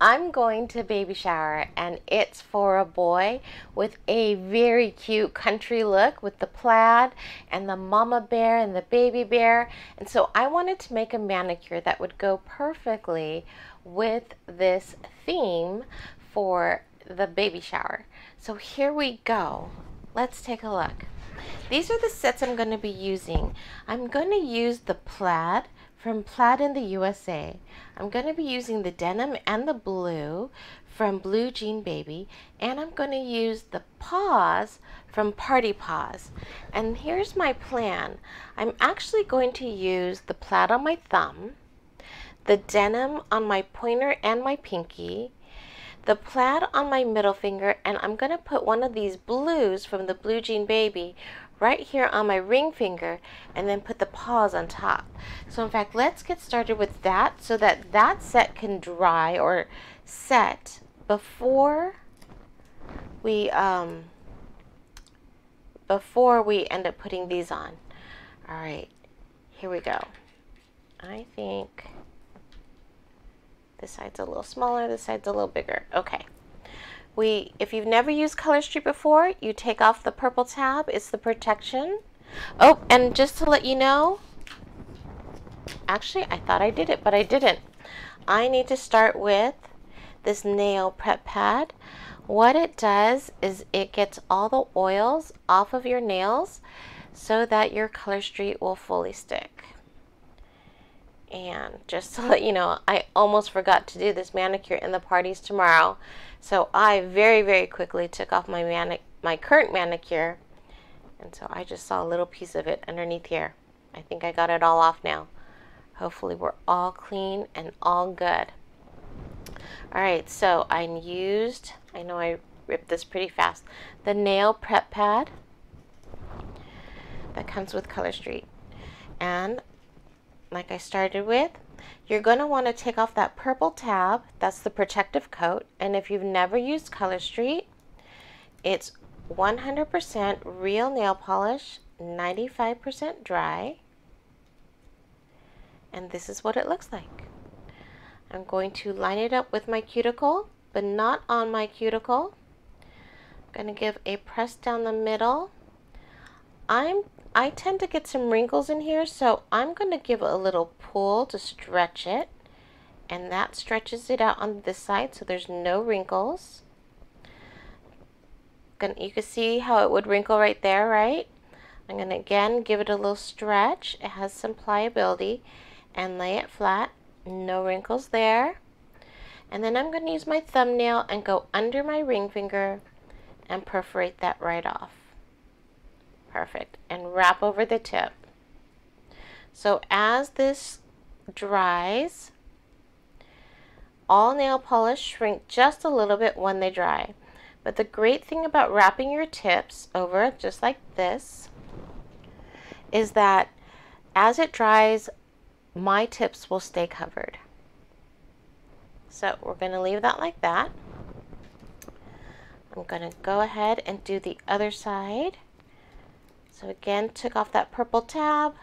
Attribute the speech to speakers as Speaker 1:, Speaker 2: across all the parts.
Speaker 1: I'm going to baby shower, and it's for a boy with a very cute country look with the plaid and the mama bear and the baby bear. And so I wanted to make a manicure that would go perfectly with this theme for the baby shower. So here we go. Let's take a look. These are the sets I'm going to be using. I'm going to use the plaid from Plaid in the USA. I'm going to be using the denim and the blue from Blue Jean Baby, and I'm going to use the Paws from Party Paws. And here's my plan. I'm actually going to use the plaid on my thumb, the denim on my pointer and my pinky, the plaid on my middle finger, and I'm going to put one of these blues from the Blue Jean Baby right here on my ring finger, and then put the paws on top. So in fact, let's get started with that so that that set can dry or set before we end up putting these on. All right, here we go. I think this side's a little smaller, this side's a little bigger. Okay. If you've never used Color Street before, you take off the purple tab. It's the protection. Oh, and just to let you know, actually, I thought I did it, but I didn't. I need to start with this nail prep pad. What it does is it gets all the oils off of your nails so that your Color Street will fully stick. And just to let you know, I almost forgot to do this manicure in the parties tomorrow. So I very, very quickly took off my current manicure. And so I just saw a little piece of it underneath here. I think I got it all off now. Hopefully we're all clean and all good. All right, so I know I ripped this pretty fast, the nail prep pad that comes with Color Street. And like I started with, you're going to want to take off that purple tab. That's the protective coat. And if you've never used Color Street, it's 100% real nail polish, 95% dry. And this is what it looks like. I'm going to line it up with my cuticle, but not on my cuticle. I'm going to give a press down the middle. I tend to get some wrinkles in here, so I'm going to give a little pull to stretch it, and that stretches it out on this side so there's no wrinkles. You can see how it would wrinkle right there, right? I'm going to again give it a little stretch. It has some pliability, and lay it flat. No wrinkles there. And then I'm going to use my thumbnail and go under my ring finger and perforate that right off. Perfect. And wrap over the tip. So as this dries, all nail polish shrink just a little bit when they dry. But the great thing about wrapping your tips over just like this is that as it dries, my tips will stay covered. So we're going to leave that like that. I'm going to go ahead and do the other side. So again, took off that purple tab,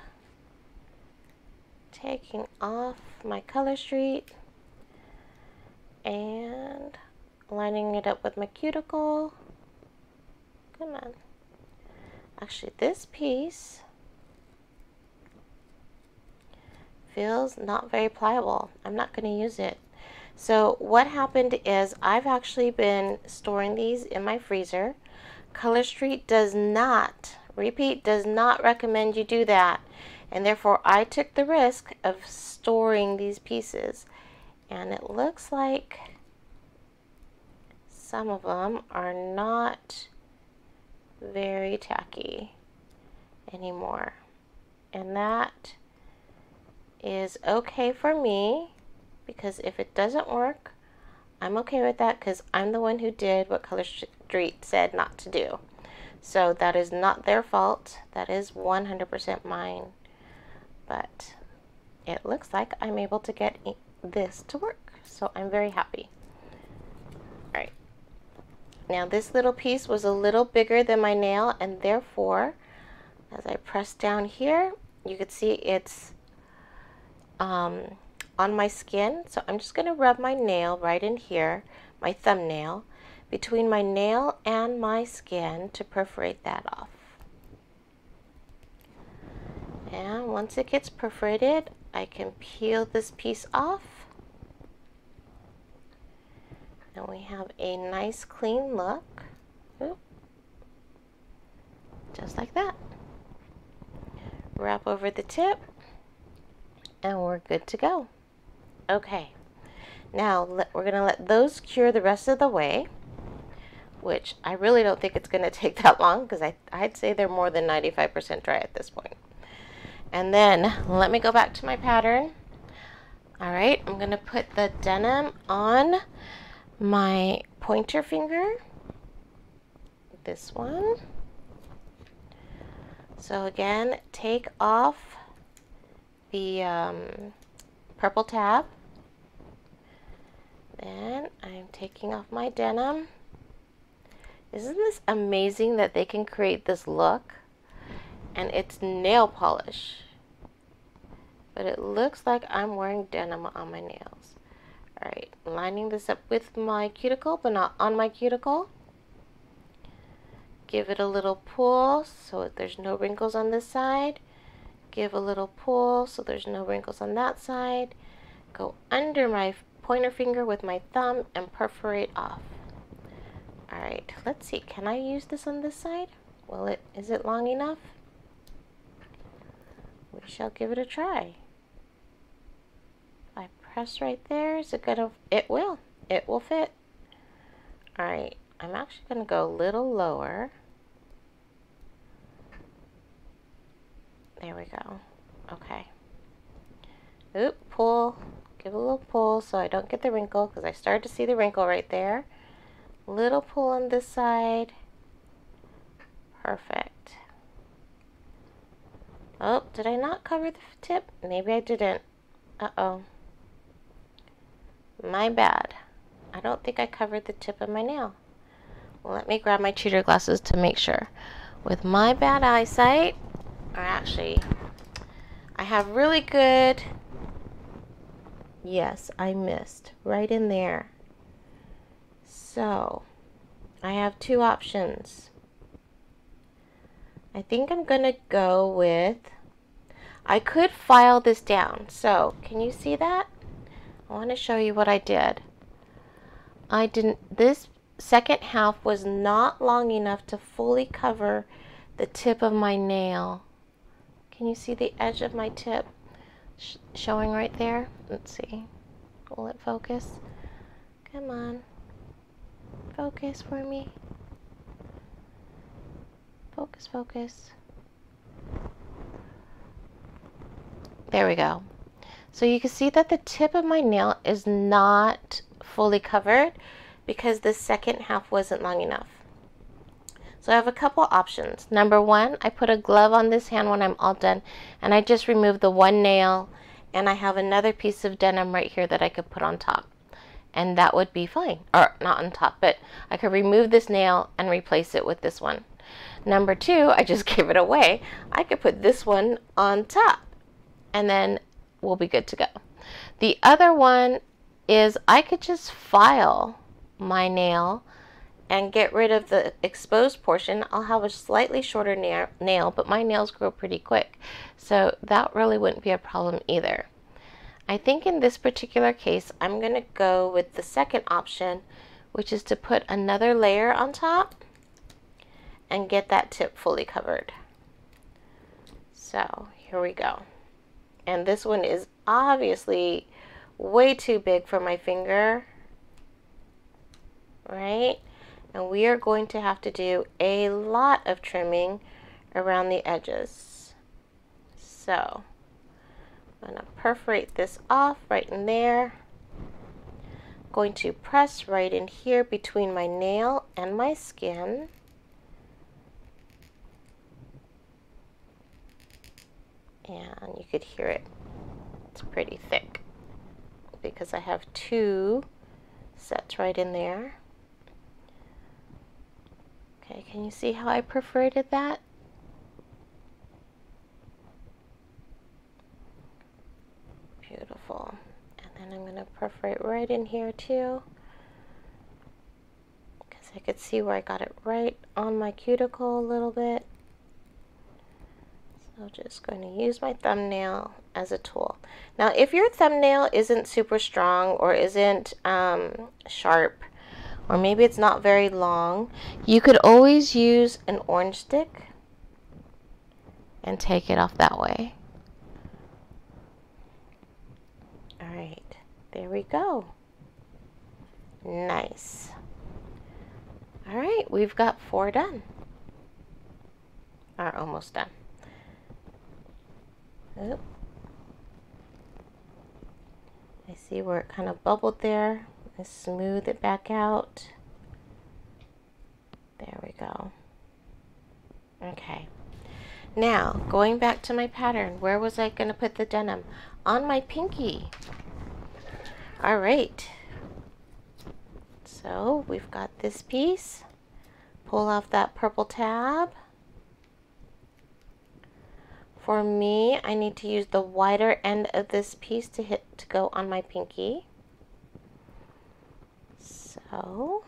Speaker 1: taking off my Color Street, and lining it up with my cuticle. Come on. Actually, this piece feels not very pliable. I'm not going to use it. So what happened is I've actually been storing these in my freezer. Color Street does not, repeat, does not recommend you do that. And therefore I took the risk of storing these pieces. And it looks like some of them are not very tacky anymore. And that is okay for me, because if it doesn't work, I'm okay with that, because I'm the one who did what Color Street said not to do. So that is not their fault. That is 100% mine. But it looks like I'm able to get this to work. So I'm very happy. All right. Now this little piece was a little bigger than my nail, and therefore, as I press down here, you can see it's on my skin, so I'm just going to rub my nail right in here, my thumbnail, between my nail and my skin to perforate that off. And once it gets perforated, I can peel this piece off. And we have a nice clean look. Oop. Just like that. Wrap over the tip and we're good to go. Okay, now we're going to let those cure the rest of the way, which I really don't think it's going to take that long because I'd say they're more than 95% dry at this point. And then let me go back to my pattern. All right, I'm going to put the denim on my pointer finger, this one. So again, take off the purple tab. Then I'm taking off my denim. Isn't this amazing that they can create this look? And it's nail polish, but it looks like I'm wearing denim on my nails. All right, lining this up with my cuticle, but not on my cuticle. Give it a little pull so there's no wrinkles on this side. Give a little pull so there's no wrinkles on that side. Go under my pointer finger with my thumb and perforate off. All right, let's see, can I use this on this side? Is it long enough? We shall give it a try. If I press right there, is it gonna, it will fit. All right, I'm actually gonna go a little lower. There we go, okay. Oop, pull, give a little pull so I don't get the wrinkle because I started to see the wrinkle right there. Little pull on this side, perfect. Oh, did I not cover the tip? Maybe I didn't. Uh-oh. My bad. I don't think I covered the tip of my nail. Well, let me grab my cheater glasses to make sure. With my bad eyesight, or actually, I have really good... Yes, I missed. Right in there. So, I have two options. I think I'm gonna go with, I could file this down. So, can you see that? I want to show you what I did. This second half was not long enough to fully cover the tip of my nail. Can you see the edge of my tip showing right there? Let's see. Will it focus? Come on. Focus for me. Focus, focus. There we go. So you can see that the tip of my nail is not fully covered because the second half wasn't long enough. So I have a couple options. Number one, I put a glove on this hand when I'm all done and I just remove the one nail and I have another piece of denim right here that I could put on top. And that would be fine. Or not on top, but I could remove this nail and replace it with this one. Number two, I just gave it away. I could put this one on top and then we'll be good to go. The other one is I could just file my nail and get rid of the exposed portion. I'll have a slightly shorter nail, but my nails grow pretty quick. So that really wouldn't be a problem either. I think in this particular case, I'm gonna go with the second option, which is to put another layer on top and get that tip fully covered. So here we go. And this one is obviously way too big for my finger, right? And we are going to have to do a lot of trimming around the edges. So I'm going to perforate this off right in there. I'm going to press right in here between my nail and my skin. And you could hear it. It's pretty thick because I have two sets right in there. Okay, can you see how I perforated that? Beautiful. I'm going to perforate right in here too, because I could see where I got it right on my cuticle a little bit. So I'm just going to use my thumbnail as a tool. Now, if your thumbnail isn't super strong or isn't sharp, or maybe it's not very long, you could always use an orange stick and take it off that way. All right, there we go. Nice. All right, we've got 4 done, or almost done. Oop. I see where it kind of bubbled there. Let's smooth it back out. There we go. Okay. Now, going back to my pattern, where was I going to put the denim? On my pinky. All right. So we've got this piece. Pull off that purple tab. For me, I need to use the wider end of this piece to go on my pinky. So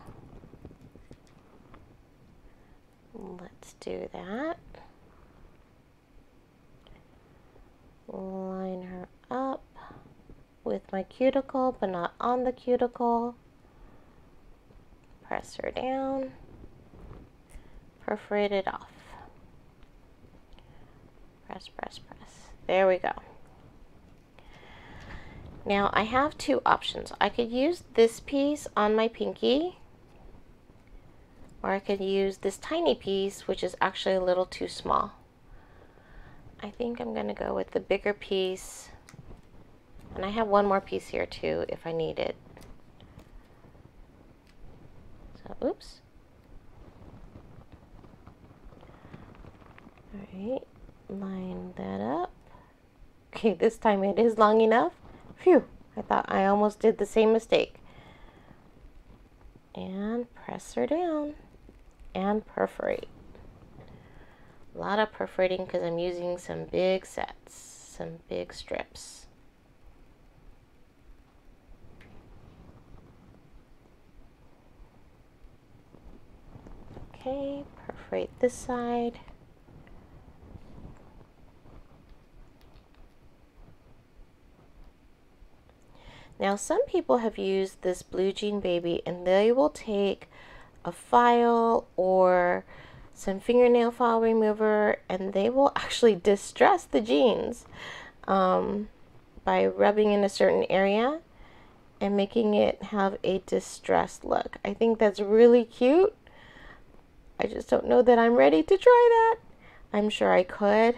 Speaker 1: let's do that. Line her up with my cuticle, but not on the cuticle. Press her down. Perforate it off. Press, press, press. There we go. Now I have 2 options. I could use this piece on my pinky, or I could use this tiny piece, which is actually a little too small. I think I'm going to go with the bigger piece, and I have one more piece here too if I need it. So, oops. All right. Line that up. Okay, this time it is long enough. Phew, I thought I almost did the same mistake. And press her down and perforate. A lot of perforating because I'm using some big sets, some big strips. Okay, perforate this side. Now, some people have used this blue jean baby and they will take a file or some fingernail file remover and they will actually distress the jeans by rubbing in a certain area and making it have a distressed look. I think that's really cute. I just don't know that I'm ready to try that. I'm sure I could,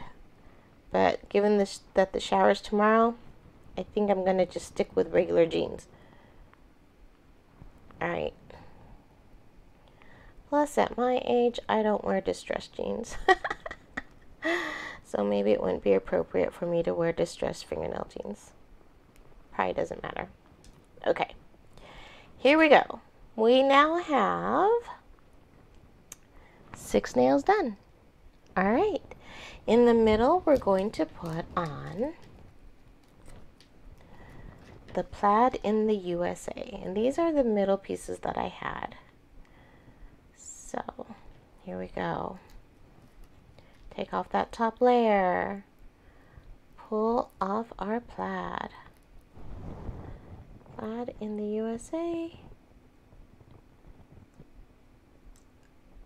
Speaker 1: but given that the shower's tomorrow, I think I'm going to just stick with regular jeans. Alright. Plus, at my age, I don't wear distressed jeans. So maybe it wouldn't be appropriate for me to wear distressed fingernail jeans. Probably doesn't matter. Okay. Here we go. We now have 6 nails done. Alright. In the middle, we're going to put on the Plaid in the USA, and these are the middle pieces that I had. So here we go. Take off that top layer, pull off our plaid. Plaid in the USA.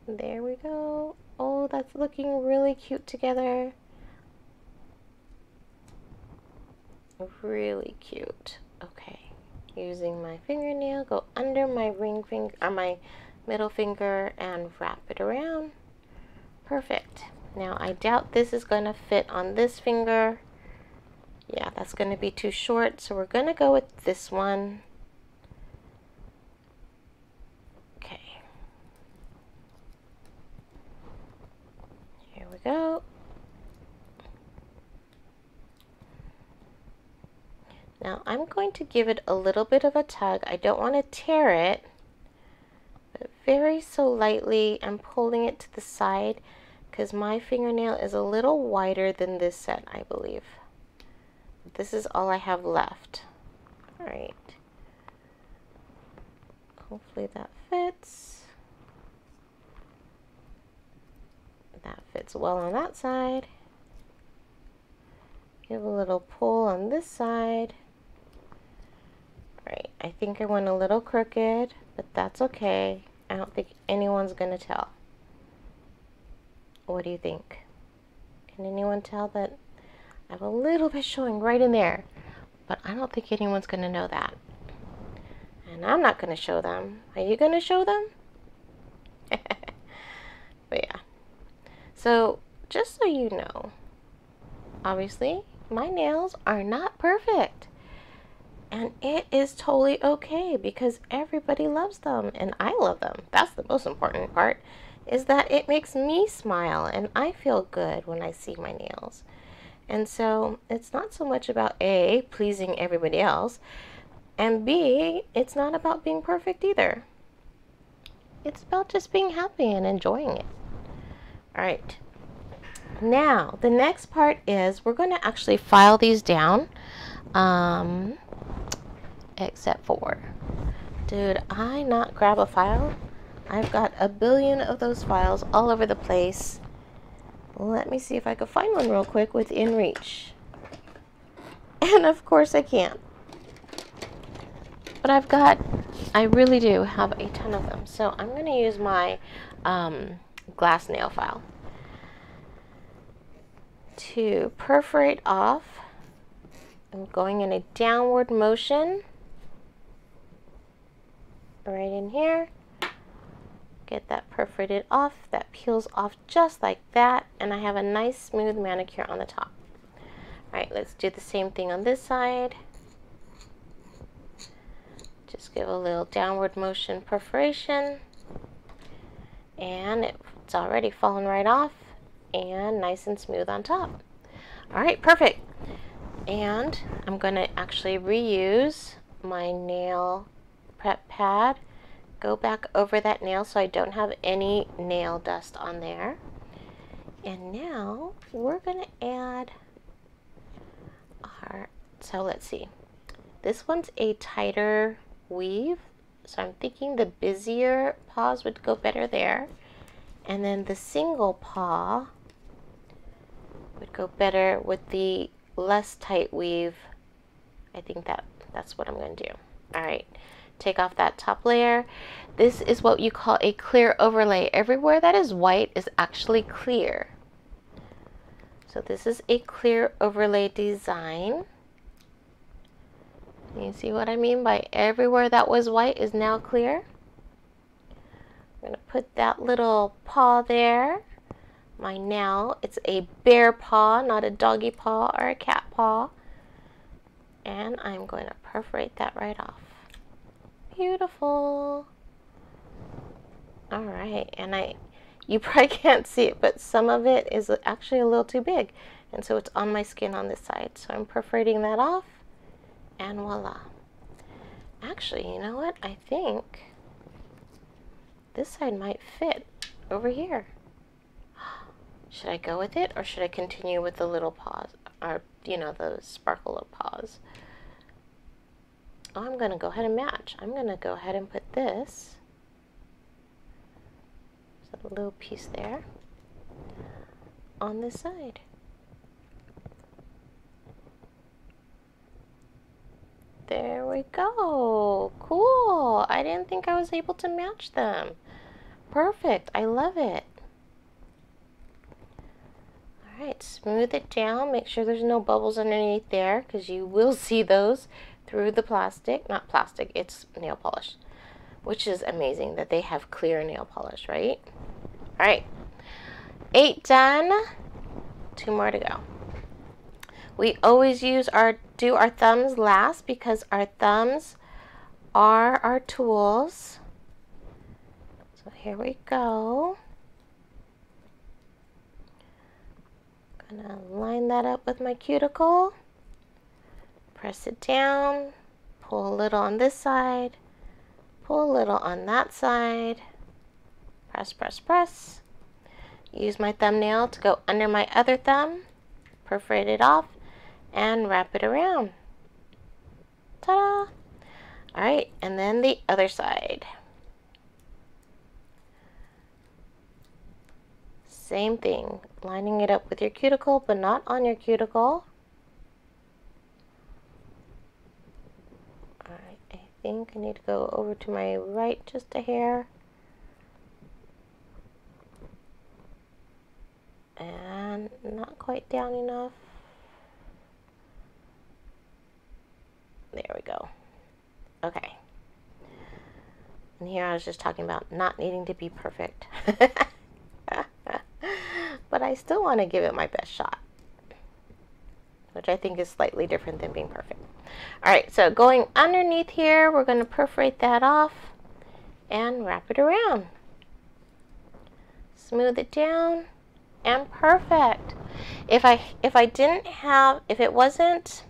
Speaker 1: There we go. Oh, that's looking really cute together. Really cute. Okay, using my fingernail, go under my ring finger, or my middle finger, and wrap it around. Perfect. Now I doubt this is going to fit on this finger. Yeah, that's going to be too short, so we're going to go with this one. Okay. Here we go. Now I'm going to give it a little bit of a tug. I don't want to tear it, but very so lightly I'm pulling it to the side because my fingernail is a little wider than this set, I believe. This is all I have left. All right. Hopefully that fits. That fits well on that side. Give a little pull on this side. Right, I think I went a little crooked, but that's okay. I don't think anyone's gonna tell. What do you think? Can anyone tell that I have a little bit showing right in there? But I don't think anyone's gonna know that. And I'm not gonna show them. Are you gonna show them? But yeah. So, just so you know, obviously, my nails are not perfect. And it is totally okay because everybody loves them and I love them. That's the most important part, is that it makes me smile and I feel good when I see my nails. And so it's not so much about A, pleasing everybody else, and B, it's not about being perfect either. It's about just being happy and enjoying it. All right. Now, the next part is we're going to actually file these down. Except for, did I not grab a file? I've got a billion of those files all over the place. Let me see if I can find one real quick within reach. And of course I can't. But I really do have a ton of them. So I'm going to use my glass nail file to perforate off. I'm going in a downward motion. Right in here, get that perforated off. That peels off just like that, and I have a nice smooth manicure on the top. All right, let's do the same thing on this side. Just give a little downward motion perforation, and it's already fallen right off and nice and smooth on top. All right, perfect. And I'm going to actually reuse my nail prep pad, go back over that nail so I don't have any nail dust on there. And now we're going to add our, so let's see, this one's a tighter weave, so I'm thinking the busier paws would go better there, and then the single paw would go better with the less tight weave. I think that's what I'm going to do. All right. Take off that top layer. This is what you call a clear overlay. Everywhere that is white is actually clear. So this is a clear overlay design. You see what I mean by everywhere that was white is now clear? I'm going to put that little paw there. My nail, it's a bear paw, not a doggy paw or a cat paw. And I'm going to perforate that right off. Beautiful. All right, and you probably can't see it, but some of it is actually a little too big, and so it's on my skin on this side. So I'm perforating that off, and voila. Actually, you know what? I think this side might fit over here. Should I go with it, or should I continue with the little paws, or the sparkle of paws? Oh, I'm going to go ahead and match. I'm going to go ahead and put this, a little piece there, on this side. There we go. Cool. I didn't think I was able to match them. Perfect. I love it. All right, smooth it down. Make sure there's no bubbles underneath there, because you will see those through the plastic. Not plastic, it's nail polish, which is amazing that they have clear nail polish, right? All right, 8 done, 2 more to go. We always do our thumbs last because our thumbs are our tools. So here we go. Gonna line that up with my cuticle. Press it down, pull a little on this side, pull a little on that side, press, press, press. Use my thumbnail to go under my other thumb, perforate it off, and wrap it around. Ta-da! All right, and then the other side. Same thing, lining it up with your cuticle, but not on your cuticle. All right, I think I need to go over to my right just a hair. And not quite down enough. There we go. Okay. And here I was just talking about not needing to be perfect. But I still want to give it my best shot, which I think is slightly different than being perfect. All right, so going underneath here, we're going to perforate that off and wrap it around. Smooth it down. And perfect. If it wasn't,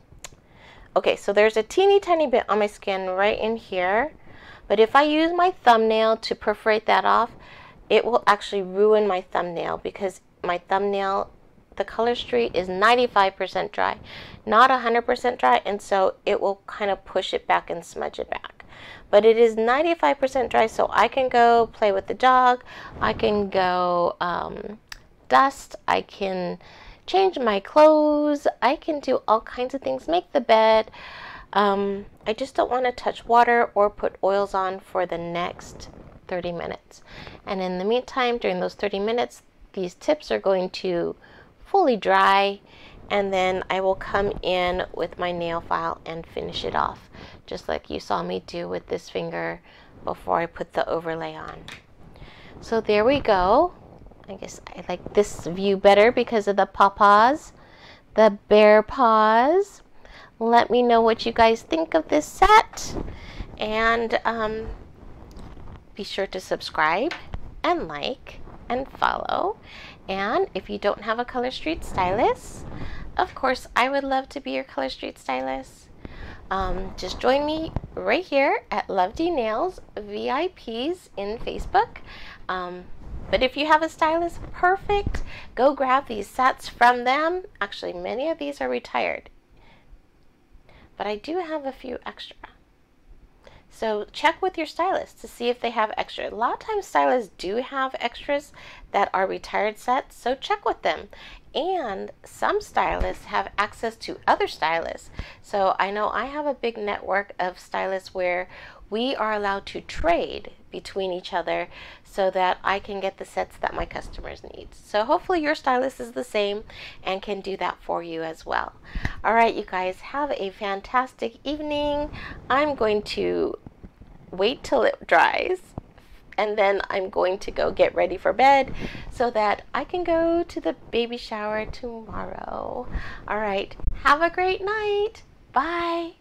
Speaker 1: okay, so there's a teeny tiny bit on my skin right in here, but if I use my thumbnail to perforate that off, it will actually ruin my thumbnail, because my thumbnail, the color street is 95% dry, not 100% dry, and so it will kind of push it back and smudge it back. But it is 95% dry, so I can go play with the dog, I can go dust, I can change my clothes, I can do all kinds of things, make the bed. I just don't want to touch water or put oils on for the next 30 minutes. And in the meantime, during those 30 minutes, these tips are going to fully dry, and then I will come in with my nail file and finish it off, just like you saw me do with this finger before I put the overlay on. So there we go. I guess I like this view better because of the paws, the bear paws. Let me know what you guys think of this set, and be sure to subscribe and like and follow. And if you don't have a Color Street stylist, of course I would love to be your Color Street stylist. Just join me right here at Love D Nails VIPs in Facebook. But if you have a stylist, perfect. Go grab these sets from them. Actually, many of these are retired, but I do have a few extra. So check with your stylist to see if they have extra. A lot of times stylists do have extras that are retired sets, so check with them. And some stylists have access to other stylists. So I know I have a big network of stylists where we are allowed to trade between each other so that I can get the sets that my customers need. So hopefully your stylist is the same and can do that for you as well. All right, you guys, have a fantastic evening. I'm going to wait till it dries, and then I'm going to go get ready for bed so that I can go to the baby shower tomorrow. All right, have a great night. Bye.